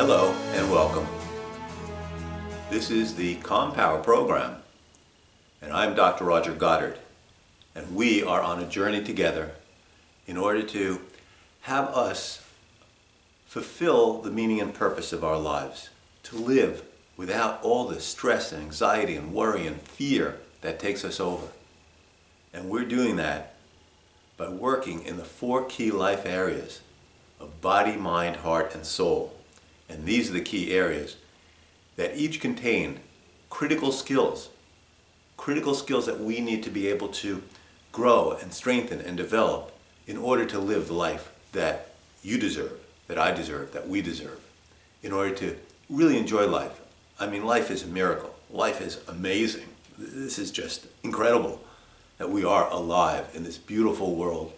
Hello and welcome. This is the Calm Power program, and I'm Dr. Roger Goddard, and we are on a journey together in order to have us fulfill the meaning and purpose of our lives, to live without all the stress and anxiety and worry and fear that takes us over. And we're doing that by working in the 4 key life areas of body, mind, heart, and soul. And these are the key areas that each contain critical skills that we need to be able to grow and strengthen and develop in order to live the life that you deserve, that I deserve, that we deserve, in order to really enjoy life. I mean, life is a miracle. Life is amazing. This is just incredible that we are alive in this beautiful world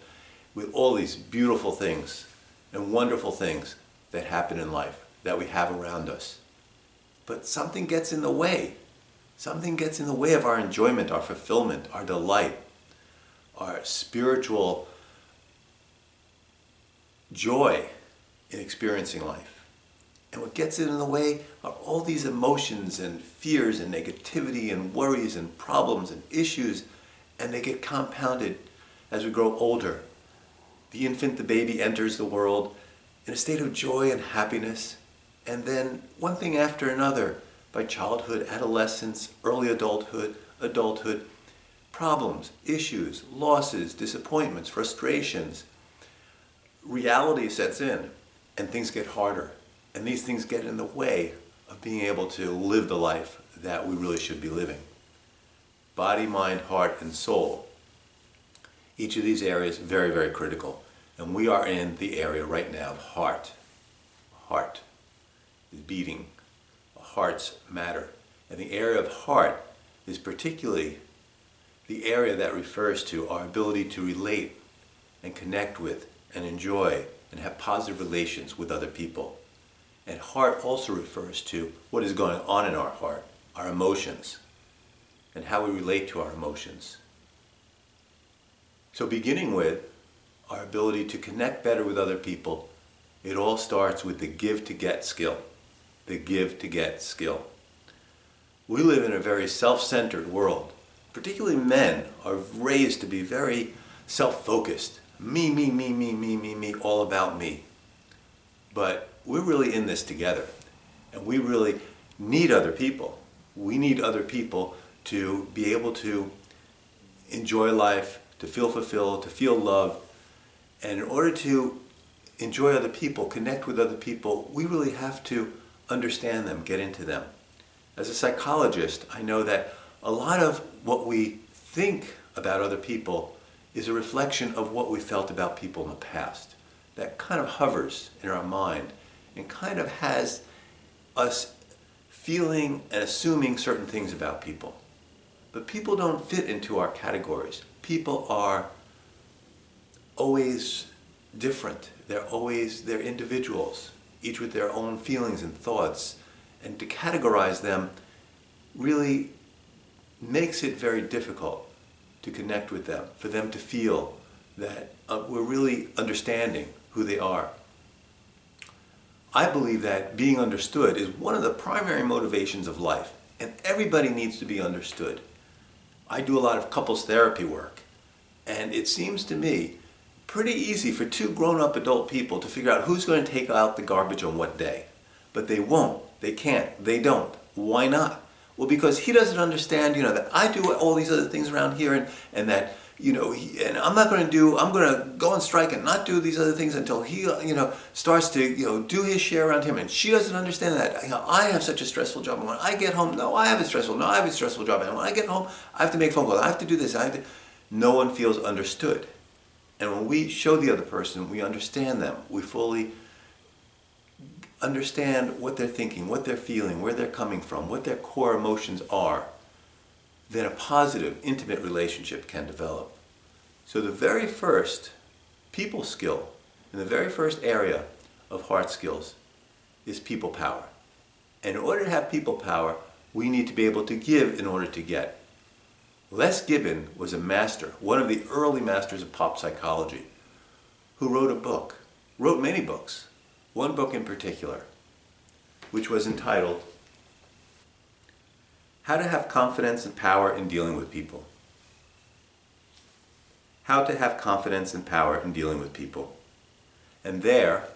with all these beautiful things and wonderful things that happen in life, that we have around us. But something gets in the way. Something gets in the way of our enjoyment, our fulfillment, our delight, our spiritual joy in experiencing life. And what gets in the way are all these emotions and fears and negativity and worries and problems and issues, and they get compounded as we grow older. The infant, the baby, enters the world in a state of joy and happiness, and then one thing after another, by childhood, adolescence, early adulthood, problems, issues, losses, disappointments, frustrations, reality sets in, and things get harder. And these things get in the way of being able to live the life that we really should be living. Body, mind, heart, and soul. Each of these areas very, very critical. And we are in the area right now of heart. Heart is beating. Hearts matter. And the area of heart is particularly the area that refers to our ability to relate and connect with and enjoy and have positive relations with other people. And heart also refers to what is going on in our heart, our emotions, and how we relate to our emotions. So beginning with our ability to connect better with other people, it all starts with the give to get skill. The give to get skill. We live in a very self-centered world. Particularly men are raised to be very self-focused. Me, all about me. But we're really in this together, and we really need other people. We need other people to be able to enjoy life, to feel fulfilled, to feel loved. And in order to enjoy other people, connect with other people, we really have to understand them, get into them. As a psychologist, I know that a lot of what we think about other people is a reflection of what we felt about people in the past. That kind of hovers in our mind and kind of has us feeling and assuming certain things about people. But people don't fit into our categories. People are always different. They're individuals, each with their own feelings and thoughts. And to categorize them really makes it very difficult to connect with them, for them to feel that we're really understanding who they are. I believe that being understood is one of the primary motivations of life, and everybody needs to be understood. I do a lot of couples therapy work, and it seems to me pretty easy for 2 grown-up adult people to figure out who's going to take out the garbage on what day. But they won't, they can't, they don't. Why not? Well, because he doesn't understand, that I do all these other things around here, and that, and I'm going to go on strike and not do these other things until he, starts to, do his share around him. And she doesn't understand that. I have such a stressful job. And when I get home, I have a stressful job. And when I get home, I have to make phone calls. I have to do this. No one feels understood. And when we show the other person, we understand them. We fully understand what they're thinking, what they're feeling, where they're coming from, what their core emotions are, then a positive, intimate relationship can develop. So the very first people skill, and the very first area of heart skills is people power. And in order to have people power, we need to be able to give in order to get. Les Gibbon was a master, one of the early masters of pop psychology, who wrote many books. One book in particular, which was entitled, How to Have Confidence and Power in Dealing with People. How to have confidence and power in dealing with people. And there,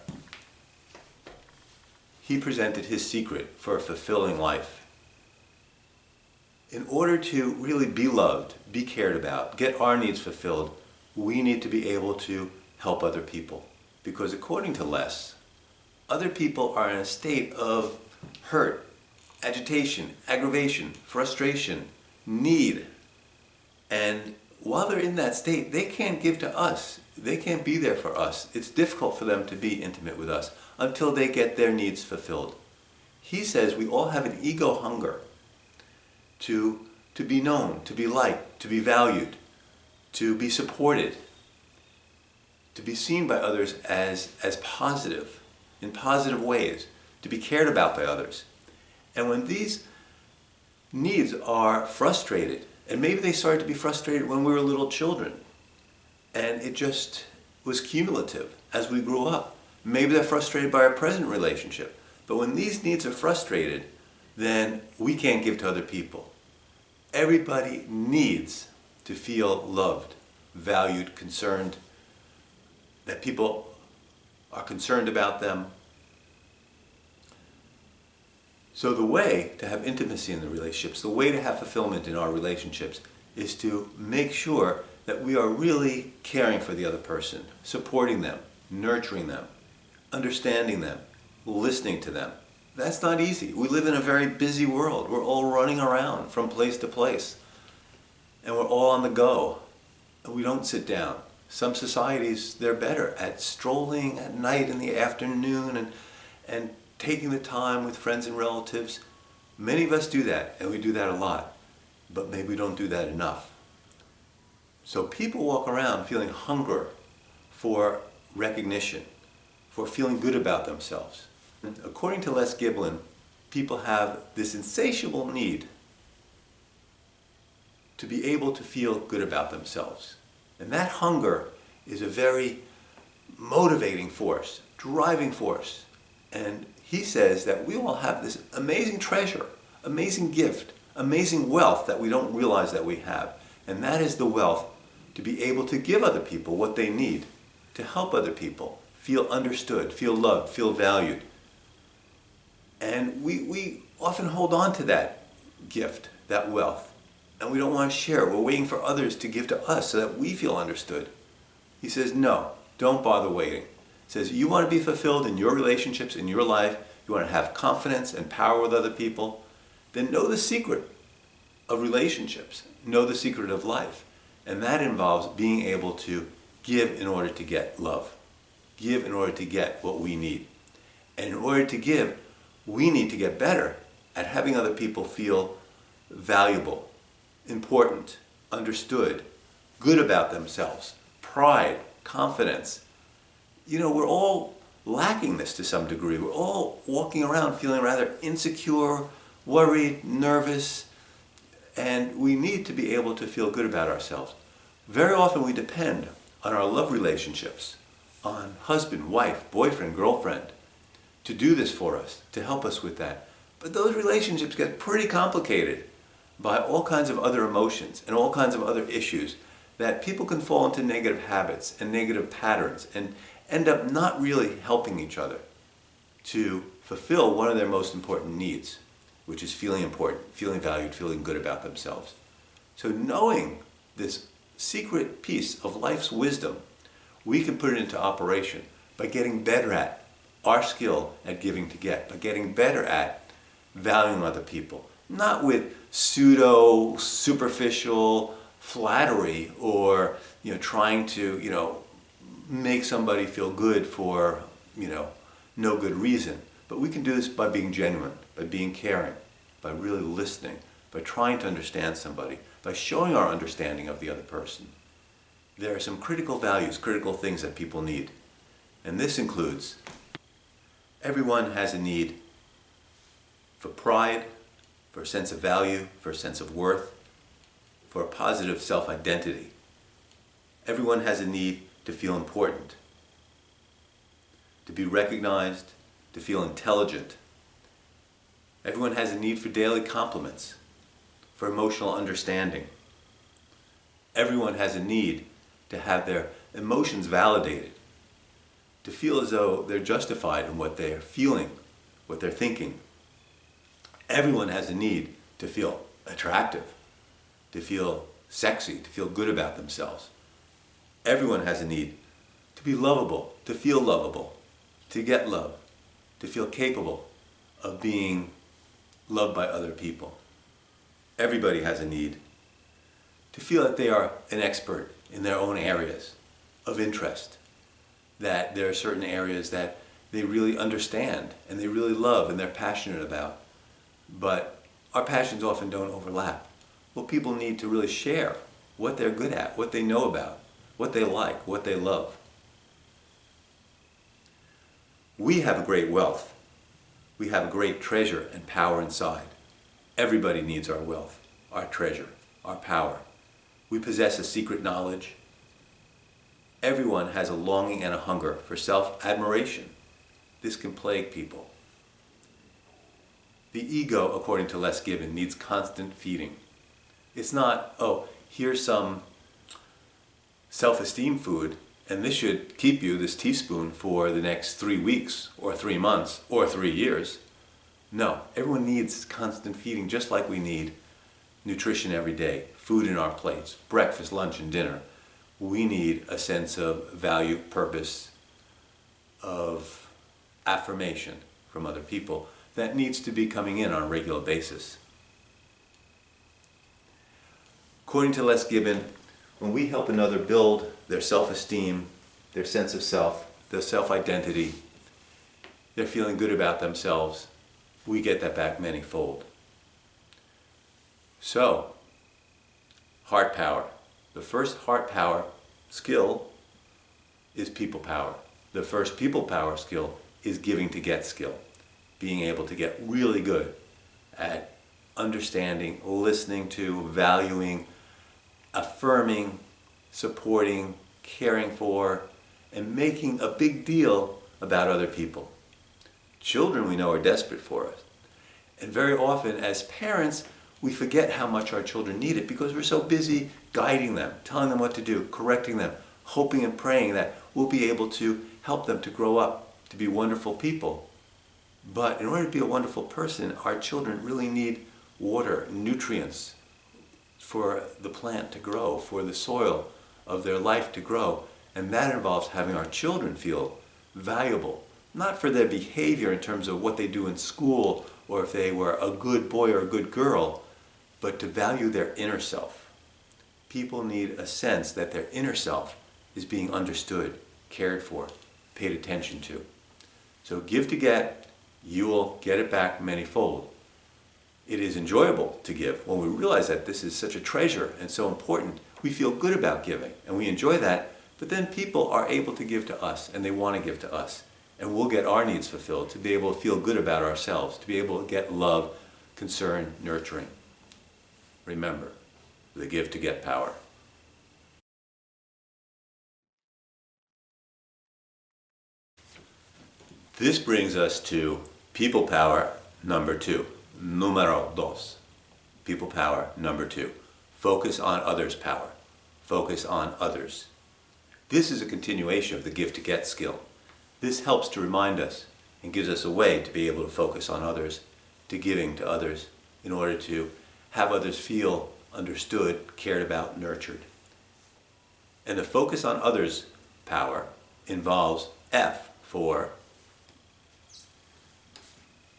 he presented his secret for a fulfilling life. In order to really be loved, be cared about, get our needs fulfilled, we need to be able to help other people. Because according to Les, other people are in a state of hurt, agitation, aggravation, frustration, need. And while they're in that state, they can't give to us. They can't be there for us. It's difficult for them to be intimate with us until they get their needs fulfilled. He says we all have an ego hunger to be known, to be liked, to be valued, to be supported, to be seen by others as positive, in positive ways, to be cared about by others. And when these needs are frustrated, and maybe they started to be frustrated when we were little children, and it just was cumulative as we grew up. Maybe they're frustrated by our present relationship. But when these needs are frustrated, then we can't give to other people. Everybody needs to feel loved, valued, concerned, that people are concerned about them. So the way to have intimacy in the relationships, the way to have fulfillment in our relationships, is to make sure that we are really caring for the other person, supporting them, nurturing them, understanding them, listening to them. That's not easy. We live in a very busy world. We're all running around from place to place. And we're all on the go. And we don't sit down. Some societies, they're better at strolling at night in the afternoon and taking the time with friends and relatives. Many of us do that, and we do that a lot. But maybe we don't do that enough. So people walk around feeling hunger for recognition, for feeling good about themselves. According to Les Giblin, people have this insatiable need to be able to feel good about themselves. And that hunger is a very motivating force, driving force. And he says that we all have this amazing treasure, amazing gift, amazing wealth that we don't realize that we have. And that is the wealth to be able to give other people what they need, to help other people feel understood, feel loved, feel valued. And we often hold on to that gift, that wealth, and we don't want to share. We're waiting for others to give to us so that we feel understood. He says, no, don't bother waiting. He says, you want to be fulfilled in your relationships, in your life, you want to have confidence and power with other people, then know the secret of relationships, know the secret of life. And that involves being able to give in order to get love, give in order to get what we need. And in order to give, we need to get better at having other people feel valuable, important, understood, good about themselves, pride, confidence. You know, we're all lacking this to some degree. We're all walking around feeling rather insecure, worried, nervous, and we need to be able to feel good about ourselves. Very often we depend on our love relationships, on husband, wife, boyfriend, girlfriend, to do this for us, to help us with that. But those relationships get pretty complicated by all kinds of other emotions and all kinds of other issues that people can fall into negative habits and negative patterns and end up not really helping each other to fulfill one of their most important needs, which is feeling important, feeling valued, feeling good about themselves. So knowing this secret piece of life's wisdom, we can put it into operation by getting better at our skill at giving to get, by getting better at valuing other people, not with pseudo, superficial flattery or trying to make somebody feel good for no good reason. But we can do this by being genuine, by being caring, by really listening, by trying to understand somebody, by showing our understanding of the other person. There are some critical values, critical things that people need. And this includes, everyone has a need for pride, for a sense of value, for a sense of worth, for a positive self-identity. Everyone has a need to feel important, to be recognized, to feel intelligent, Everyone has a need for daily compliments, for emotional understanding. Everyone has a need to have their emotions validated, to feel as though they're justified in what they're feeling, what they're thinking. Everyone has a need to feel attractive, to feel sexy, to feel good about themselves. Everyone has a need to be lovable, to feel lovable, to get love, to feel capable of being loved by other people. Everybody has a need to feel that they are an expert in their own areas of interest, that there are certain areas that they really understand and they really love and they're passionate about. But our passions often don't overlap. Well, people need to really share what they're good at, what they know about, what they like, what they love. We have a great wealth. We have a great treasure and power inside. Everybody needs our wealth, our treasure, our power. We possess a secret knowledge. Everyone has a longing and a hunger for self-admiration. This can plague people. The ego, according to Les Gibbon, needs constant feeding. It's not, oh, here's some self-esteem food, and this should keep you, this teaspoon, for the next 3 weeks, or 3 months, or 3 years. No, everyone needs constant feeding, just like we need nutrition every day, food in our plates, breakfast, lunch, and dinner. We need a sense of value, purpose, of affirmation from other people that needs to be coming in on a regular basis. According to Les Gibbon, when we help another build their self-esteem, their sense of self, their self-identity, they're feeling good about themselves, we get that back manyfold. So, heart power. The first heart power skill is people power. The first people power skill is giving to get skill. Being able to get really good at understanding, listening to, valuing, affirming, supporting, caring for, and making a big deal about other people. Children, we know, are desperate for us. And very often, as parents, we forget how much our children need it because we're so busy guiding them, telling them what to do, correcting them, hoping and praying that we'll be able to help them to grow up, to be wonderful people. But in order to be a wonderful person, our children really need water, nutrients for the plant to grow, for the soil of their life to grow. And that involves having our children feel valuable, not for their behavior in terms of what they do in school or if they were a good boy or a good girl, but to value their inner self. People need a sense that their inner self is being understood, cared for, paid attention to. So give to get, you will get it back manyfold. It is enjoyable to give. When we realize that this is such a treasure and so important, we feel good about giving and we enjoy that, but then people are able to give to us and they want to give to us. And we'll get our needs fulfilled, to be able to feel good about ourselves, to be able to get love, concern, nurturing. Remember, the give to get power. This brings us to people power number 2, número dos. People power number 2. Focus on others' power. Focus on others. This is a continuation of the give to get skill. This helps to remind us and gives us a way to be able to focus on others, to giving to others, in order to have others feel understood, cared about, nurtured. And the focus on others' power involves F for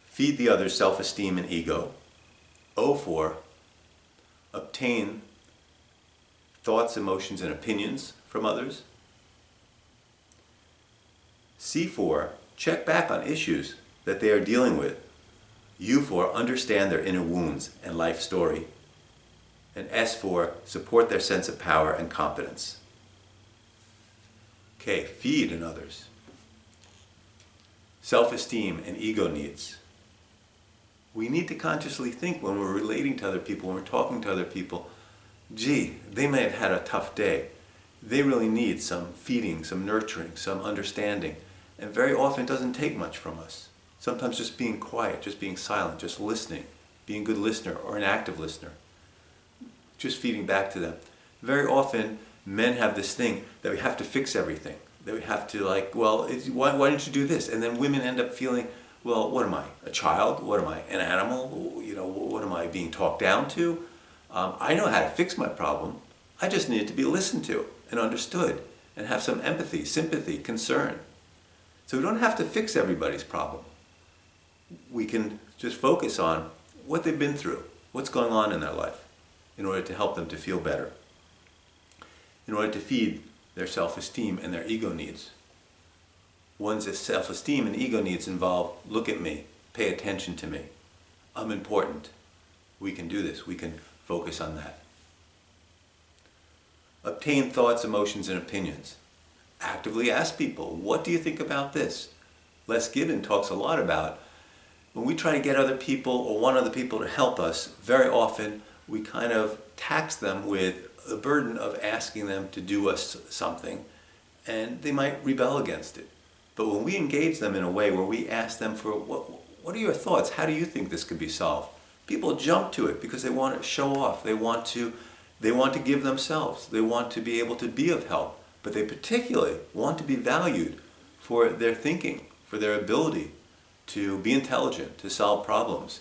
feed the other's self-esteem and ego. O for obtain thoughts, emotions, and opinions from others. C for check back on issues that they are dealing with. U for understand their inner wounds and life story. And S for support their sense of power and competence. Okay, feed in others. Self-esteem and ego needs. We need to consciously think when we're relating to other people, when we're talking to other people, gee, they may have had a tough day. They really need some feeding, some nurturing, some understanding. And very often it doesn't take much from us. Sometimes just being quiet, just being silent, just listening, being a good listener or an active listener, just feeding back to them. Very often, men have this thing that we have to fix everything. That we have to why don't you do this? And then women end up feeling, well, what am I, a child? What am I, an animal? What am I being talked down to? I know how to fix my problem. I just need it to be listened to and understood and have some empathy, sympathy, concern. So we don't have to fix everybody's problem. We can just focus on what they've been through, what's going on in their life, in order to help them to feel better, in order to feed their self-esteem and their ego needs. One's self-esteem and ego needs involve, look at me, pay attention to me, I'm important. We can do this, we can focus on that. Obtain thoughts, emotions, and opinions. Actively ask people, what do you think about this? Les Gibbon talks a lot about when we try to get other people or want other people to help us, very often we kind of tax them with the burden of asking them to do us something, and they might rebel against it. But when we engage them in a way where we ask them for, what are your thoughts? How do you think this could be solved? People jump to it because they want to show off. They want to give themselves. They want to be able to be of help. But they particularly want to be valued for their thinking, for their ability to be intelligent, to solve problems.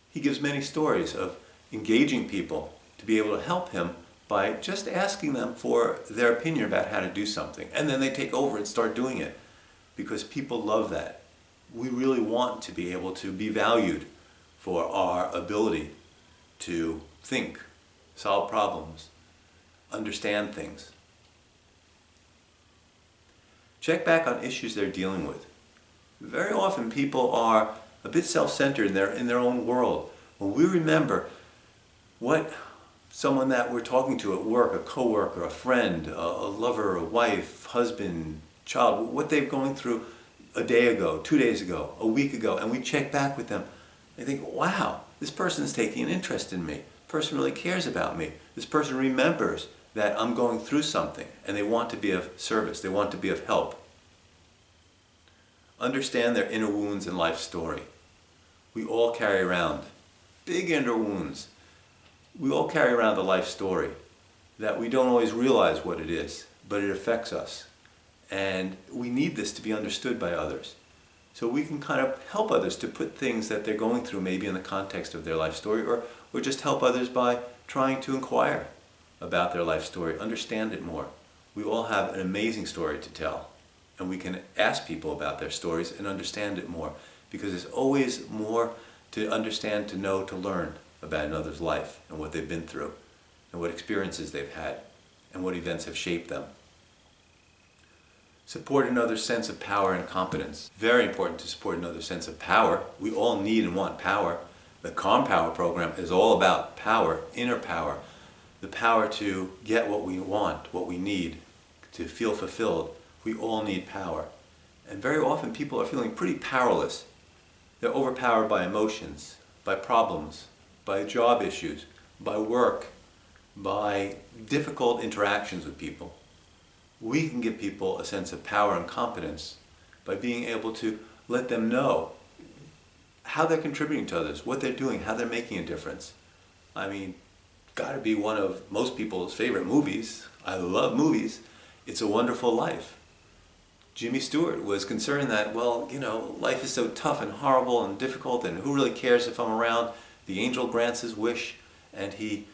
He gives many stories of engaging people to be able to help him by just asking them for their opinion about how to do something. And then they take over and start doing it because people love that. We really want to be able to be valued for our ability to think, solve problems, understand things. Check back on issues they're dealing with. Very often people are a bit self-centered in their own world. When we remember what someone that we're talking to at work, a coworker, a friend, a lover, a wife, husband, child, what they're going through a day ago, 2 days ago, a week ago, and we check back with them, I think, wow, this person is taking an interest in me. This person really cares about me. This person remembers that I'm going through something, and they want to be of service. They want to be of help. Understand their inner wounds and life story. We all carry around big inner wounds. We all carry around a life story that we don't always realize what it is, but it affects us. And we need this to be understood by others. So we can kind of help others to put things that they're going through maybe in the context of their life story, or just help others by trying to inquire about their life story, understand it more. We all have an amazing story to tell, and we can ask people about their stories and understand it more, because there's always more to understand, to know, to learn about another's life and what they've been through and what experiences they've had and what events have shaped them. Support another's sense of power and competence. Very important to support another's sense of power. We all need and want power. The Calm Power program is all about power, inner power, the power to get what we want, what we need, to feel fulfilled. We all need power. And very often people are feeling pretty powerless. They're overpowered by emotions, by problems, by job issues, by work, by difficult interactions with people. We can give people a sense of power and competence by being able to let them know how they're contributing to others, what they're doing, how they're making a difference. I mean, got to be one of most people's favorite movies. I love movies. It's a Wonderful Life. Jimmy Stewart was concerned that, life is so tough and horrible and difficult, and who really cares if I'm around? The angel grants his wish, and he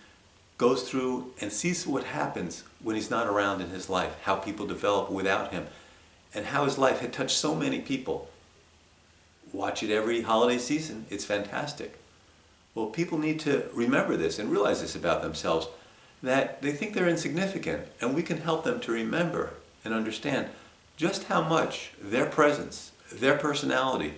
goes through and sees what happens when he's not around in his life, how people develop without him, and how his life had touched so many people. Watch it every holiday season. It's fantastic. Well, people need to remember this and realize this about themselves, that they think they're insignificant, and we can help them to remember and understand just how much their presence, their personality,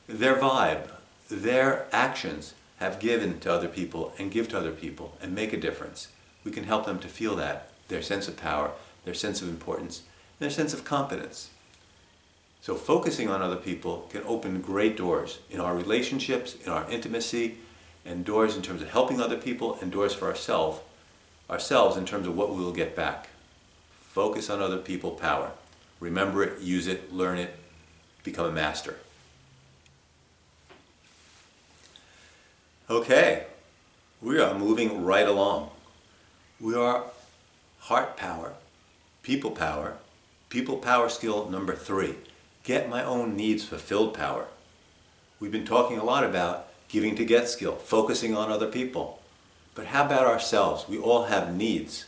their vibe, their actions have given to other people and give to other people and make a difference. We can help them to feel that, their sense of power, their sense of importance, and their sense of competence. So focusing on other people can open great doors in our relationships, in our intimacy, and doors in terms of helping other people, and doors for ourselves in terms of what we will get back. Focus on other people power. Remember it, use it, learn it, become a master. Okay, we are moving right along. We are heart power, people power skill number 3. Get my own needs fulfilled power. We've been talking a lot about giving to get skill, focusing on other people. But how about ourselves? We all have needs.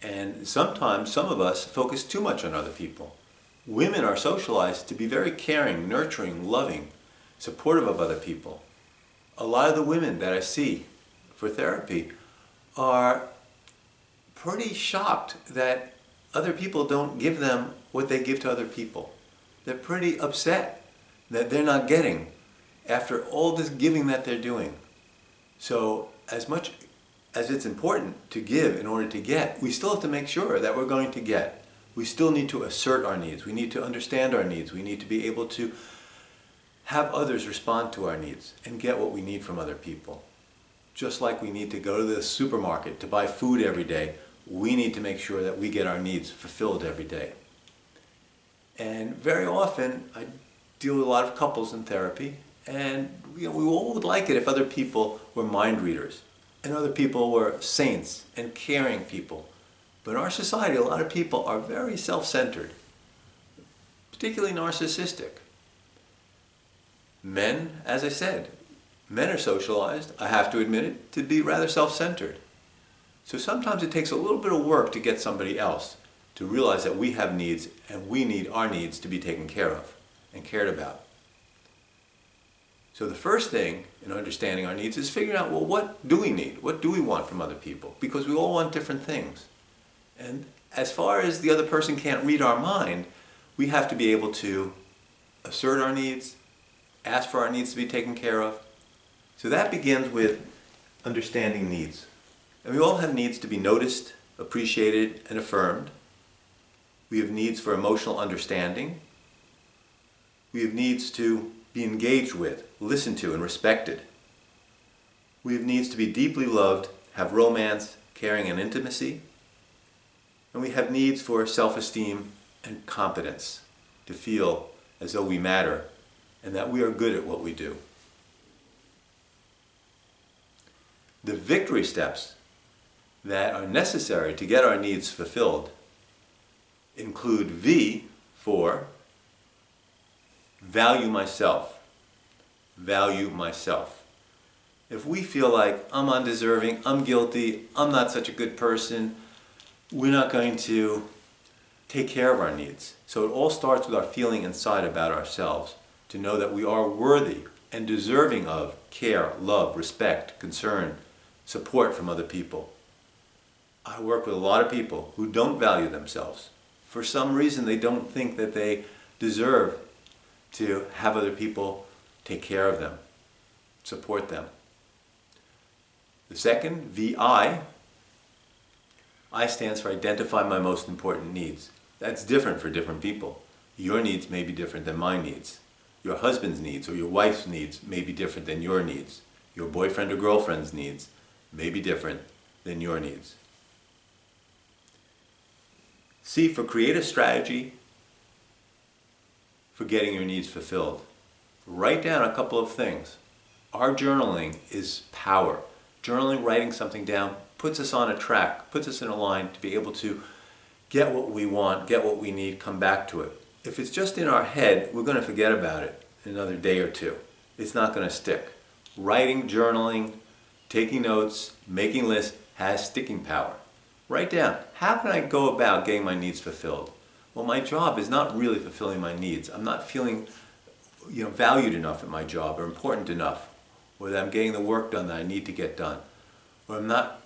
And sometimes some of us focus too much on other people. Women are socialized to be very caring, nurturing, loving, supportive of other people. A lot of the women that I see for therapy are pretty shocked that other people don't give them what they give to other people. They're pretty upset that they're not getting after all this giving that they're doing. So as much as it's important to give in order to get, we still have to make sure that we're going to get. We still need to assert our needs. We need to understand our needs. We need to be able to have others respond to our needs and get what we need from other people. Just like we need to go to the supermarket to buy food every day, we need to make sure that we get our needs fulfilled every day. And very often, I deal with a lot of couples in therapy, and we all would like it if other people were mind readers, and other people were saints and caring people. But in our society, a lot of people are very self-centered, particularly narcissistic. Men, as I said, men are socialized, I have to admit it, to be rather self-centered. So sometimes it takes a little bit of work to get somebody else to realize that we have needs and we need our needs to be taken care of and cared about. So the first thing in understanding our needs is figuring out, well, what do we need? What do we want from other people? Because we all want different things. And as far as the other person can't read our mind, we have to be able to assert our needs, ask for our needs to be taken care of. So that begins with understanding needs. And we all have needs to be noticed, appreciated, and affirmed. We have needs for emotional understanding. We have needs to be engaged with, listened to, and respected. We have needs to be deeply loved, have romance, caring, and intimacy. And we have needs for self-esteem and competence, to feel as though we matter and that we are good at what we do. The victory steps that are necessary to get our needs fulfilled include V for value myself. Value myself. If we feel like I'm undeserving, I'm guilty, I'm not such a good person, we're not going to take care of our needs. So it all starts with our feeling inside about ourselves, to know that we are worthy and deserving of care, love, respect, concern, support from other people. I work with a lot of people who don't value themselves. For some reason, they don't think that they deserve to have other people take care of them, support them. The second, VI, I stands for identify my most important needs. That's different for different people. Your needs may be different than my needs. Your husband's needs or your wife's needs may be different than your needs. Your boyfriend or girlfriend's needs may be different than your needs. C for create a strategy for getting your needs fulfilled. Write down a couple of things. Our journaling is power. Journaling, writing something down, puts us on a track, puts us in a line to be able to get what we want, get what we need, come back to it. If it's just in our head, we're going to forget about it in another day or two. It's not going to stick. Writing, journaling, taking notes, making lists has sticking power. Write down, how can I go about getting my needs fulfilled? Well, my job is not really fulfilling my needs. I'm not feeling valued enough at my job or important enough, or that I'm getting the work done that I need to get done. Or I'm not,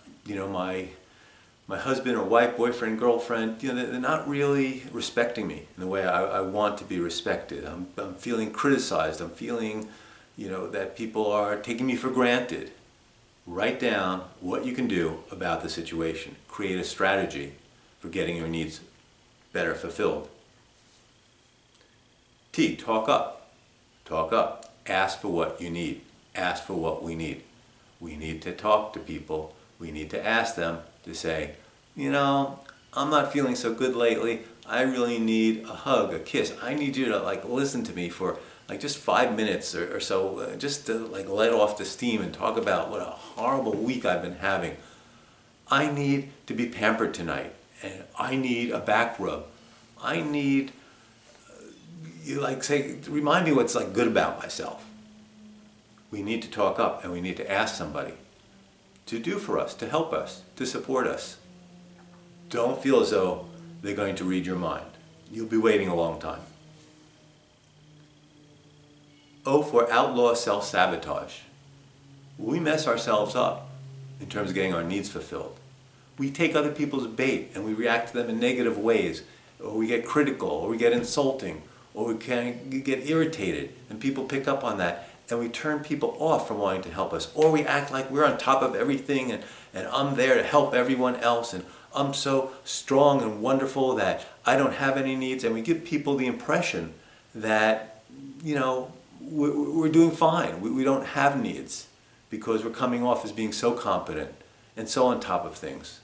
my husband or wife, boyfriend, girlfriend, they're not really respecting me in the way I want to be respected. I'm feeling criticized. I'm feeling, that people are taking me for granted. Write down what you can do about the situation. Create a strategy for getting your needs better fulfilled. T, talk up. Talk up. Ask for what you need. Ask for what we need. We need to talk to people. We need to ask them to say, I'm not feeling so good lately. I really need a hug, a kiss. I need you to listen to me for like just 5 minutes or so, just to like let off the steam and talk about what a horrible week I've been having. I need to be pampered tonight, and I need a back rub. I need, you like say, remind me what's like good about myself. We need to talk up, and we need to ask somebody to do for us, to help us, to support us. Don't feel as though they're going to read your mind. You'll be waiting a long time. O for outlaw self-sabotage. We mess ourselves up in terms of getting our needs fulfilled. We take other people's bait and we react to them in negative ways, or we get critical, or we get insulting, or we can get irritated, and people pick up on that, and we turn people off from wanting to help us, or we act like we're on top of everything, and I'm there to help everyone else, and I'm so strong and wonderful that I don't have any needs, and we give people the impression that, you know, we're doing fine. We don't have needs because we're coming off as being so competent and so on top of things.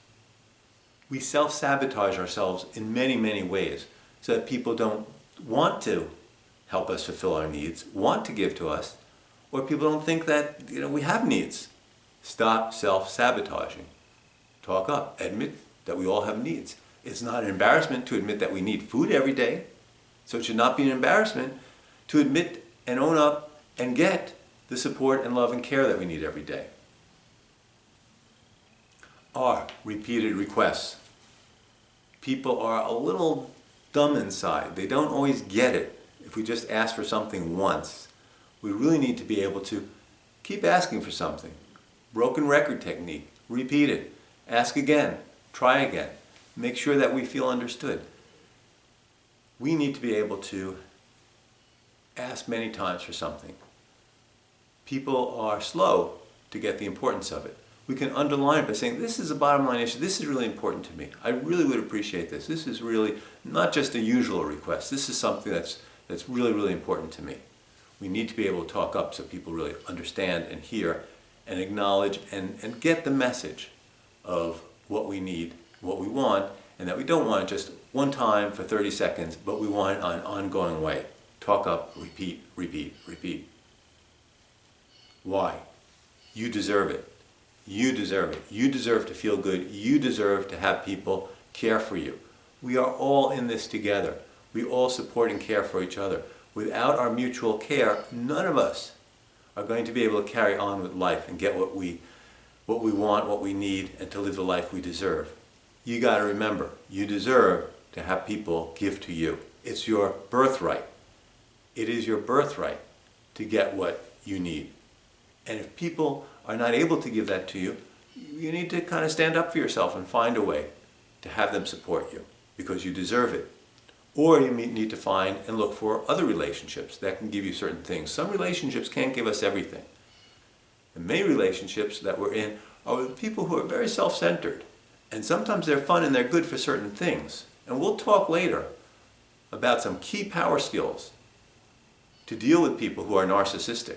We self-sabotage ourselves in many, many ways so that people don't want to help us fulfill our needs, want to give to us, or people don't think that, you know, we have needs. Stop self-sabotaging. Talk up. Admit that we all have needs. It's not an embarrassment to admit that we need food every day, so it should not be an embarrassment to admit and own up and get the support and love and care that we need every day. R, repeated requests. People are a little dumb inside. They don't always get it. If we just ask for something once, we really need to be able to keep asking for something. Broken record technique. Repeat it. Ask again. Try again. Make sure that we feel understood. We need to be able to ask many times for something. People are slow to get the importance of it. We can underline it by saying, this is a bottom line issue. This is really important to me. I really would appreciate this. This is really not just a usual request. This is something that's really, really important to me. We need to be able to talk up so people really understand and hear and acknowledge and get the message of what we need, what we want, and that we don't want it just one time for 30 seconds, but we want it on an ongoing way. Talk up, repeat, repeat, repeat. Why? You deserve it. You deserve it. You deserve to feel good. You deserve to have people care for you. We are all in this together. We all support and care for each other. Without our mutual care, none of us are going to be able to carry on with life and get what we want, what we need, and to live the life we deserve. You got to remember, you deserve to have people give to you. It's your birthright. It is your birthright to get what you need. And if people are not able to give that to you, you need to kind of stand up for yourself and find a way to have them support you because you deserve it. Or you need to find and look for other relationships that can give you certain things. Some relationships can't give us everything. And many relationships that we're in are with people who are very self-centered. And sometimes they're fun and they're good for certain things. And we'll talk later about some key power skills to deal with people who are narcissistic.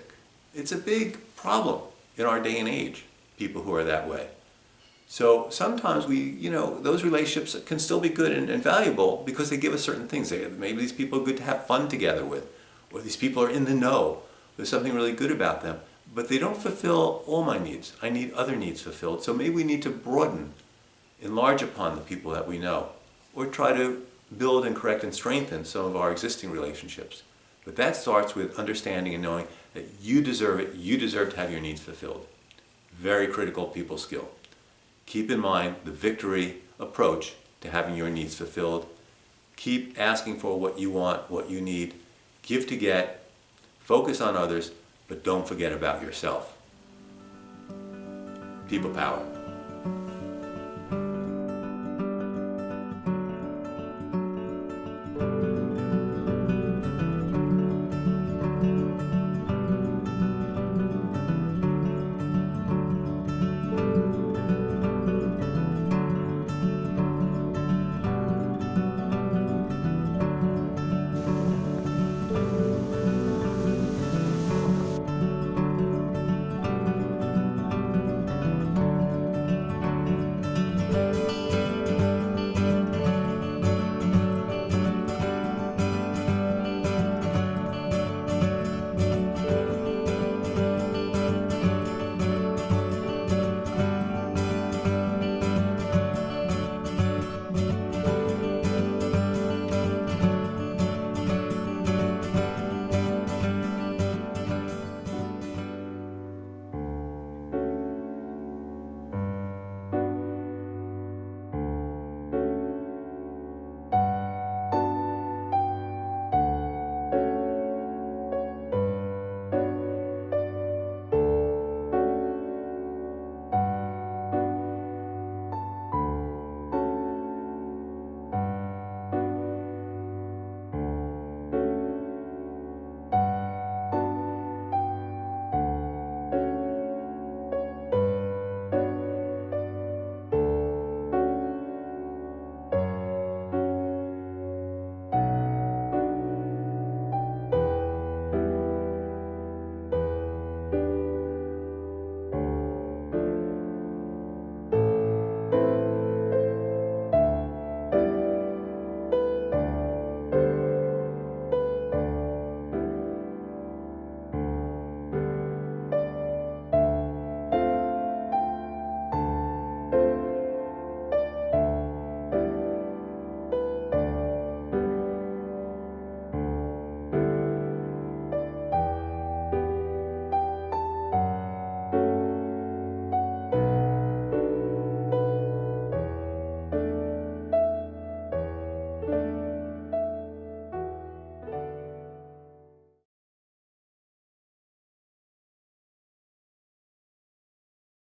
It's a big problem in our day and age, people who are that way. So sometimes those relationships can still be good and valuable because they give us certain things. Maybe these people are good to have fun together with, or these people are in the know. There's something really good about them. But they don't fulfill all my needs. I need other needs fulfilled. So maybe we need to broaden, enlarge upon the people that we know, or try to build and correct and strengthen some of our existing relationships. But that starts with understanding and knowing that you deserve it. You deserve to have your needs fulfilled. Very critical people skill. Keep in mind the victory approach to having your needs fulfilled. Keep asking for what you want, what you need. Give to get. Focus on others, but don't forget about yourself. People power.